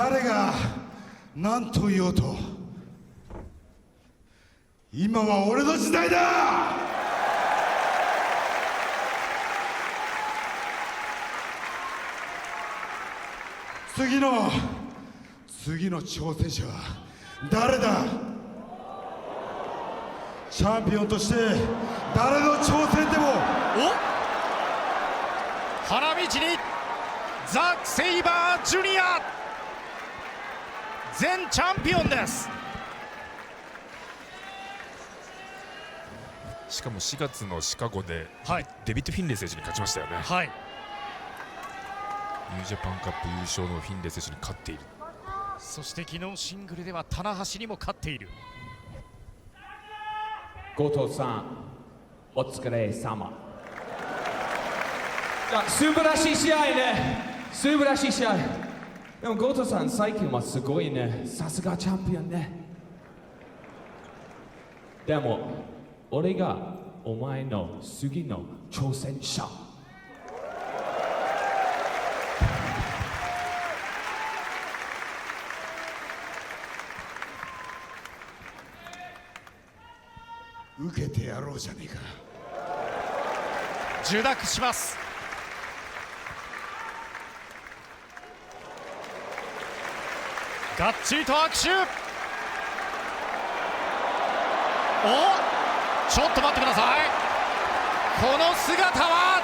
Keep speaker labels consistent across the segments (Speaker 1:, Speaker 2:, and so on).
Speaker 1: 誰が何と言おうと今は俺の時代だ。次の挑戦者は誰だ。チャンピオンとして誰の挑戦でも。
Speaker 2: 花道にザ・セイバージュニア前チャンピオンです。
Speaker 3: しかも4月のシカゴで、
Speaker 2: はい、
Speaker 3: デビッド・フィンレイ選手に勝ちましたよね。
Speaker 2: はい、
Speaker 3: ニュージャパンカップ優勝のフィンレイ選手に勝っている。
Speaker 2: そして昨日シングルでは棚橋にも勝っている。
Speaker 4: 後藤さん、お疲れ様。素晴らしい試合ね。素晴らしい試合。でも後藤さん、最近はすごいね。さすがチャンピオンね。でも俺がお前の次の挑戦者。
Speaker 1: 受けてやろうじゃねえか。
Speaker 2: 受諾します。がっちりと握手。ちょっと待ってください。この姿は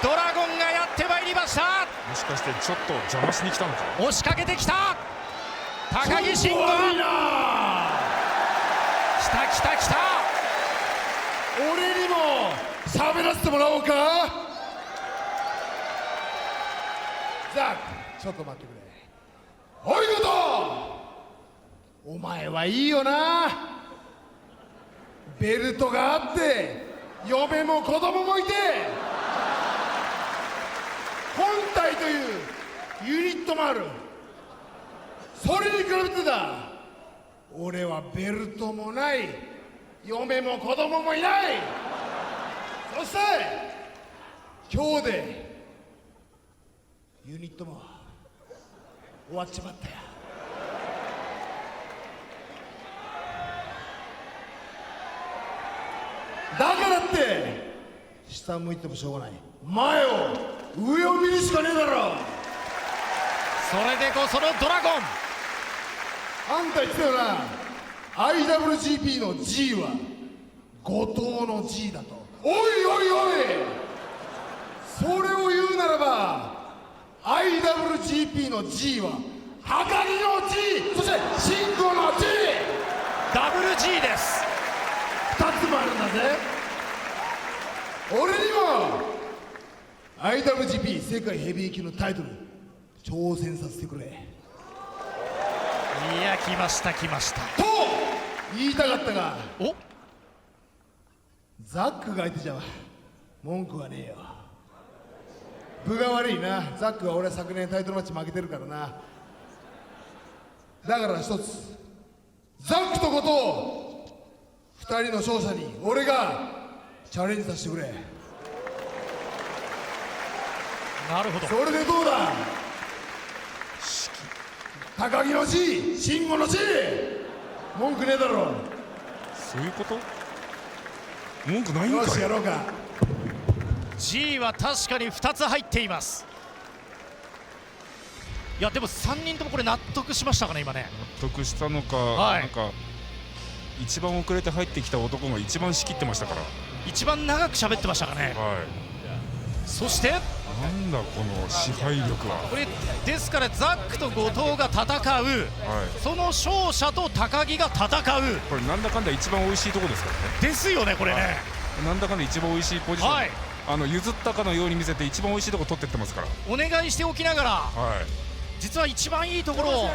Speaker 2: ドラゴンがやってまいりました。
Speaker 3: もしかしてちょっと邪魔しに来たのか。
Speaker 2: 押しかけてきた高木慎吾。来た来た来た。
Speaker 1: 俺にも喋らせてもらおうか。ザック、ちょっと待ってくれ。おいごと、お前はいいよな。ベルトがあって嫁も子供もいて本体というユニットもある。それに比べてだ、俺はベルトもない嫁も子供もいない。そして今日でユニットも終わっちまったよ。だからって下向いてもしょうがない。前を上を見るしかねえだろ。
Speaker 2: それでこそのドラゴン。
Speaker 1: あんた言ってたよな、 IWGP の G は後藤の G だと。おいおいおい、それを言うならば IWGP の G は高木の G、 そして慎吾の G、
Speaker 2: ダブル G です。
Speaker 1: 2つもあるんだぜ。俺にも IWGP 世界ヘビー級のタイトル挑戦させてくれ。
Speaker 2: いや、来ました来ました
Speaker 1: と言いたかったが、
Speaker 2: お
Speaker 1: ザックが相手じゃ文句はねえよ。分が悪いな。ザックは俺は昨年タイトルマッチ負けてるからな。だから一つ、ザックと後藤2人の勝者に俺がチャレンジさせてくれ。
Speaker 2: なるほど。
Speaker 1: それでどうだ。高木の G、 慎吾の G、 文句ねえだろ。
Speaker 3: そういうこと。文句ないんかい。
Speaker 1: よしやろうか。
Speaker 2: G は確かに2つ入っています。いやでも3人ともこれ納得しましたかね今ね。
Speaker 3: 納得したのか、
Speaker 2: はい
Speaker 3: なんか一番遅れて入ってきた男が一番仕切ってましたから。
Speaker 2: 一番長く喋ってましたかね。
Speaker 3: は
Speaker 2: そして
Speaker 3: い。なんだこの支配力は。
Speaker 2: これですからザックと後藤が戦う、
Speaker 3: はい。
Speaker 2: その勝者と高木が戦う
Speaker 3: これなんだかんだ一番美味しいとこですからね。
Speaker 2: ですよねこれね。
Speaker 3: なんだかんだ一番美味しいポジション、
Speaker 2: はい、
Speaker 3: 譲ったかのように見せて一番美味しいとこ取ってってますから。
Speaker 2: お願いしておきながら
Speaker 3: はい。
Speaker 2: 実は一番いいところを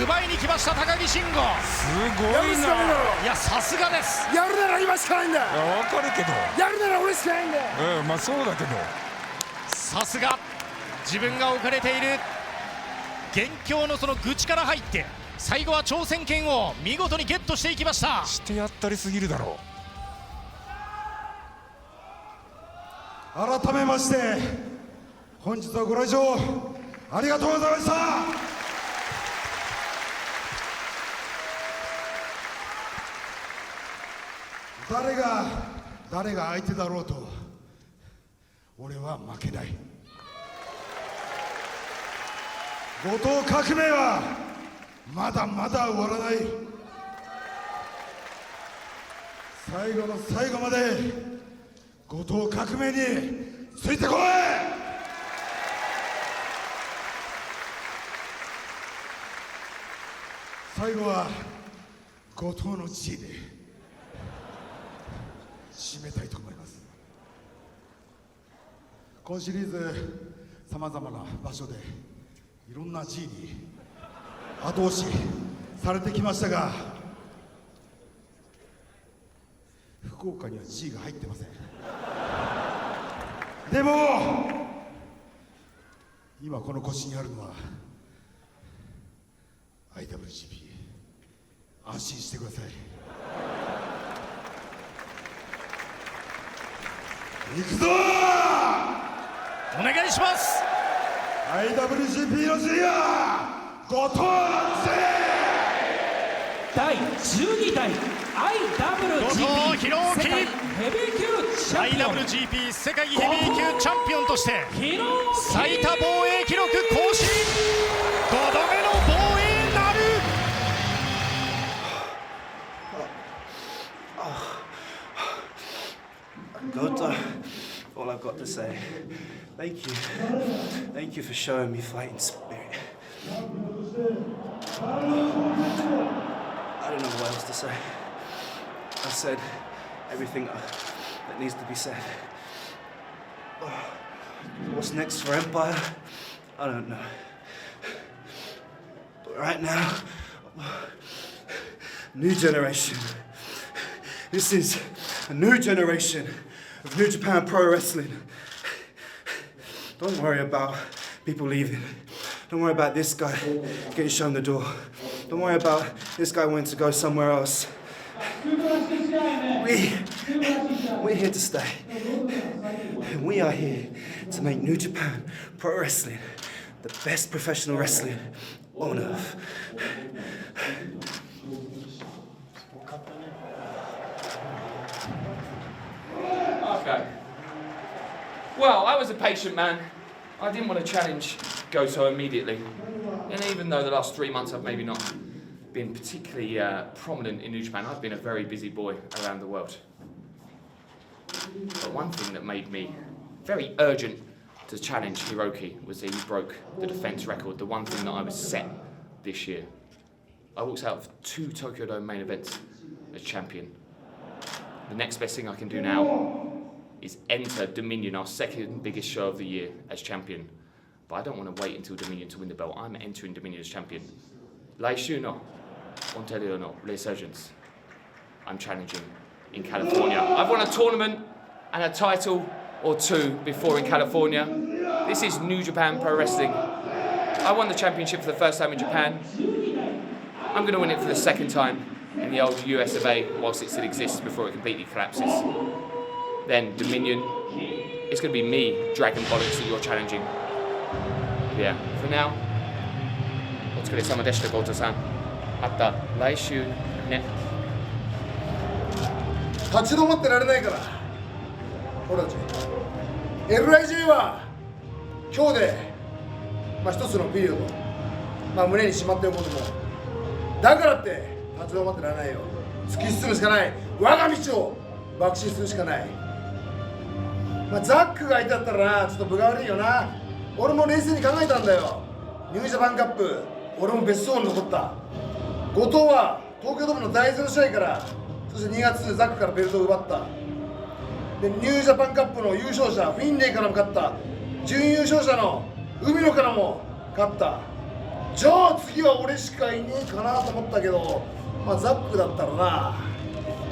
Speaker 2: 奪いに来ました高木慎吾。
Speaker 3: すごいな。
Speaker 2: いやさすがです。
Speaker 1: やるなら今しかないんだ。
Speaker 3: いやわかるけど。
Speaker 1: やるなら俺しかないんだよ。
Speaker 3: まあそうだけど。
Speaker 2: さすが自分が置かれている元凶のその愚痴から入って最後は挑戦権を見事にゲットしていきました。
Speaker 3: してやったりすぎるだろ
Speaker 1: 改めまして本日はご来場ありがとうございました。誰が相手だろうと俺は負けない。後藤革命はまだまだ終わらない。最後の最後まで後藤革命についてこい。最後は後藤の地位で締めたいと思います。今シリーズさまざまな場所でいろんな G に後押しされてきましたが、福岡には G が入ってません。でも今この腰にあるのは IWGP。 安心してください。行くぞ
Speaker 2: お願いします。
Speaker 1: IWGP の G は後藤
Speaker 4: 第12代
Speaker 2: 後藤
Speaker 4: IWGP
Speaker 2: 弘樹
Speaker 4: 世界ヘビー級チャンピオン
Speaker 2: IWGP 世界ヘビー級チャンピオンとして
Speaker 4: 弘樹
Speaker 2: 最多防衛記録更新、5度目の防衛なる。
Speaker 5: Gota, all I've got to say, thank you. Thank you for showing me fighting spirit. I don't know what else to say. I've said everything that needs to be said. What's next for Empire? I don't know. But right now, new generation. This is a new generation of New Japan Pro Wrestling. Don't worry about people leaving. Don't worry about this guy getting shown the door. Don't worry about this guy wanting to go somewhere else. We're here to stay. And we are here to make New Japan Pro Wrestling the best professional wrestling on earth.
Speaker 4: Okay. Well, I was a patient man. I didn't want to challenge Goto immediately. And even though the last 3 months I've maybe not been particularly prominent in New Japan, I've been a very busy boy around the world. But one thing that made me very urgent to challenge Hiroki was that he broke the defense record, the one thing that I was set this year. I walked out of 2 Tokyo Dome main events as champion. The next best thing I can do now is enter Dominion, our second biggest show of the year, as champion. But I don't want to wait until Dominion to win the belt. I'm entering Dominion as champion. Laishu no Ontario no Resurgence. I'm challenging in California. I've won a tournament and a title or 2 before in California. This is New Japan Pro Wrestling. I won the championship for the first time in Japan. I'm going to win it for the second time in the old US of A whilst it still exists before it completely collapses. Then Dominion, it's going to be me, Dragon Bollocks, that you're challenging. Yeah, for now, お疲れ様でした、ゴートさん。また来週ね。
Speaker 1: 立ち止まってられないから俺たち LIJ は今日で、一つのピリオド、胸にしまっておくこともだからって立ち止まってられないよ。突き進むしかない。我が道を爆心するしかない。ザックがいたったらな、ちょっと分が悪いよな。俺も冷静に考えたんだよ。ニュージャパンカップ、俺も別荘に残った。後藤は東京ドームの第0の試合から、そして2月ザックからベルトを奪った。でニュージャパンカップの優勝者フィンレイからも勝った。準優勝者の海野からも勝った。じゃあ次は俺しかいねえかなと思ったけど、ザックだったらな、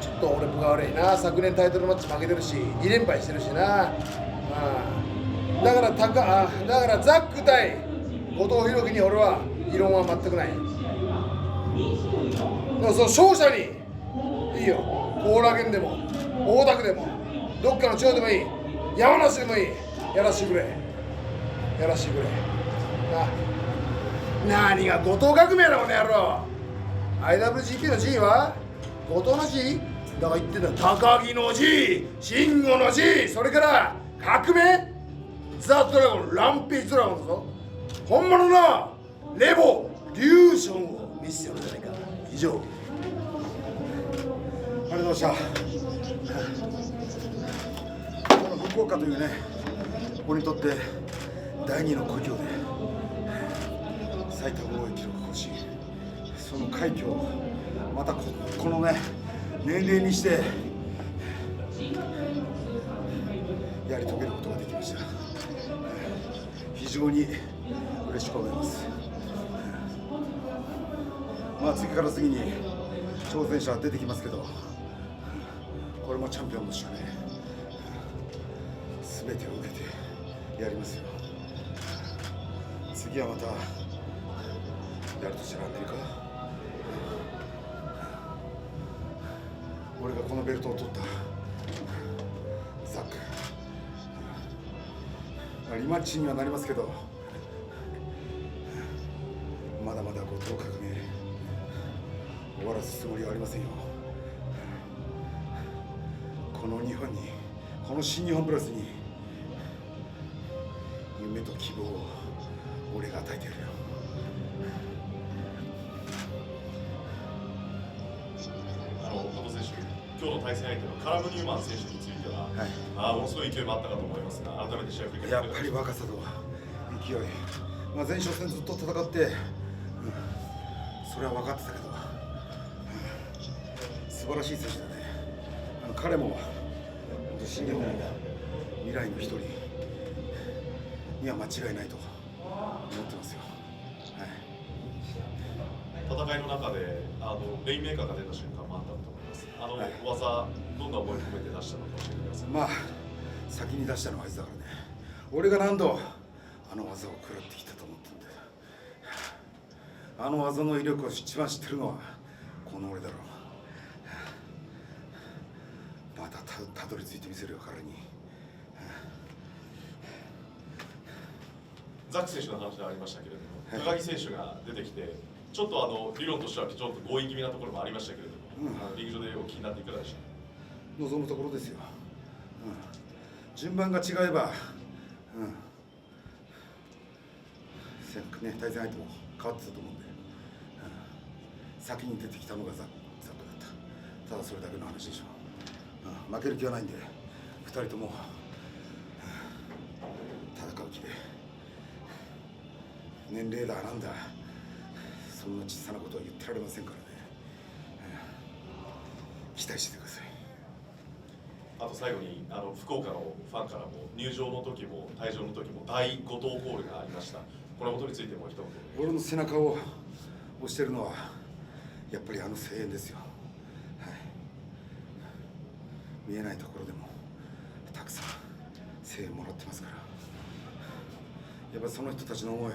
Speaker 1: ちょっと俺分が悪いな。昨年タイトルマッチ負けてるし2連敗してるしな。だからザック対後藤弘樹に俺は異論は全くない。でもその勝者にいいよ、後楽園でも大田区でもどっかの地方でもいい、山梨でもいい、やらしてくれやらしてくれな。何が後藤革命だこの野郎。 IWGP の G は後藤の G？だから言ってんだ、高木の字、慎吾の字、それから革命、ザ・ドラゴン、ランページドラゴンだぞ。本物のレボリューションを見せてやるじゃないか。以上。
Speaker 6: ありがとうございました。この福岡というね、僕にとって第二の故郷で最多防衛記録更新、その快挙をまたこのね年齢にしてやり遂げることができました。非常に嬉しく思います。まあ次から次に挑戦者は出てきますけど、これもチャンピオンとしてね、全てを受けてやりますよ。次はまたやるとしたらアメリカ。俺がこのベルトを取ったザック、リマッチにはなりますけど、まだまだ後藤革命終わらすつもりはありませんよ。この日本に、この新日本プロレスに夢と希望を俺が与えてやるよ。
Speaker 7: 後藤選手、今日の対戦相手のカラム・ニューマン選手については、ものすごい勢いもあったかと思いますが、改めて試合を振り返って
Speaker 6: やっぱり若さと勢い、前哨戦ずっと戦って、それは分かってたけど、素晴らしい選手だね。彼も新日本の未来の一人には間違いないと思ってますよ。
Speaker 7: 戦いの中でレインメーカーが出た瞬間もあったと思います。技、どんな思いを込めて出したのか教えてください。
Speaker 6: まあ先に出したのはあいつだからね。俺が何度あの技を食らってきたと思ったんだよ。あの技の威力を一番知ってるのはこの俺だろう。またたどり着いてみせるよ彼に。
Speaker 7: ザック選手の話がありましたけれども、高木選手が出てきて、ちょっと理論としてはちょっと強引気味なところもありましたけれども、リング上でお気になっていかがでしたか。
Speaker 6: 望むところですよ。順番が違えば、ね、対戦相手も変わってたと思うんで、先に出てきたのがザックだった。ただそれだけの話でしょ。負ける気はないんで、2人とも、戦う気で、年齢だなんだ、そんな小さなことは言ってられませんからね。期待しててください。
Speaker 7: あと最後に福岡のファンからも入場の時も退場の時も大後藤コールがありました。このことについても一言。
Speaker 6: 俺の背中を押してるのはやっぱりあの声援ですよ。見えないところでもたくさん声援もらってますから、やっぱその人たちの思い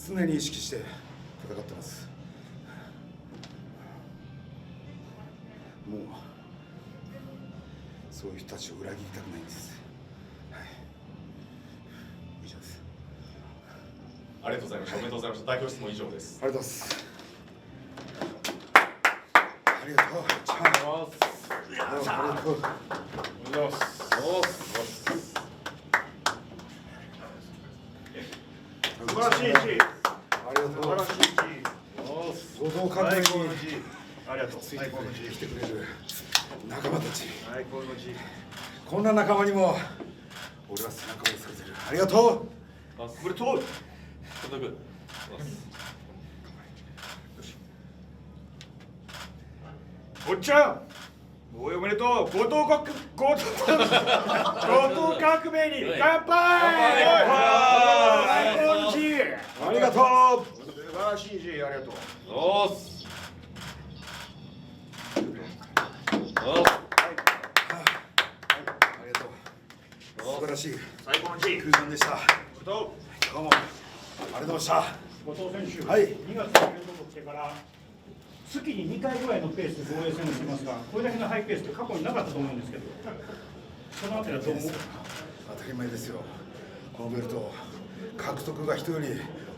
Speaker 6: 常に意識して戦ってます。もうそういう人たちを裏切りたくないんです。以上です。
Speaker 7: ありがとうございました。おめでとうございました。代表質問以上です。
Speaker 6: ありがとうございます。ありがとう。ちゃん。ありがとう。
Speaker 8: 素晴らしいし。
Speaker 6: ありがとう。
Speaker 8: 素晴らしいし。
Speaker 6: 後藤監督に
Speaker 8: ありがとう。
Speaker 6: ついてきてくれる仲間たち。
Speaker 8: 最高の字。
Speaker 6: こんな仲間にも俺は背中を押されてる。ありがとう。
Speaker 8: これ通る。おっちゃん、おめでとう。後藤革命に乾杯。最高の字。
Speaker 6: ありがとう。
Speaker 8: 素晴らしい字、ありがとう。
Speaker 6: ありがとう。素晴らしい
Speaker 8: 最高の字。
Speaker 6: 空間でした。どうもありがとうございました。
Speaker 9: 後藤選手、
Speaker 6: はい、
Speaker 9: 2月のベルトを取ってから月に2回ぐらいのペースで防衛戦をしてますが、これだけのハイペースって過去になかったと思うんですけど、そのあたりはどう思う？
Speaker 6: 当たり前ですよ。このベルト獲得が人より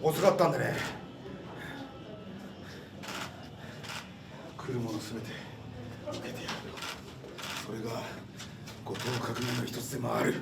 Speaker 6: 遅かったんでね。来るものすべて受けてやるよ。それが後藤革命の一つでもある。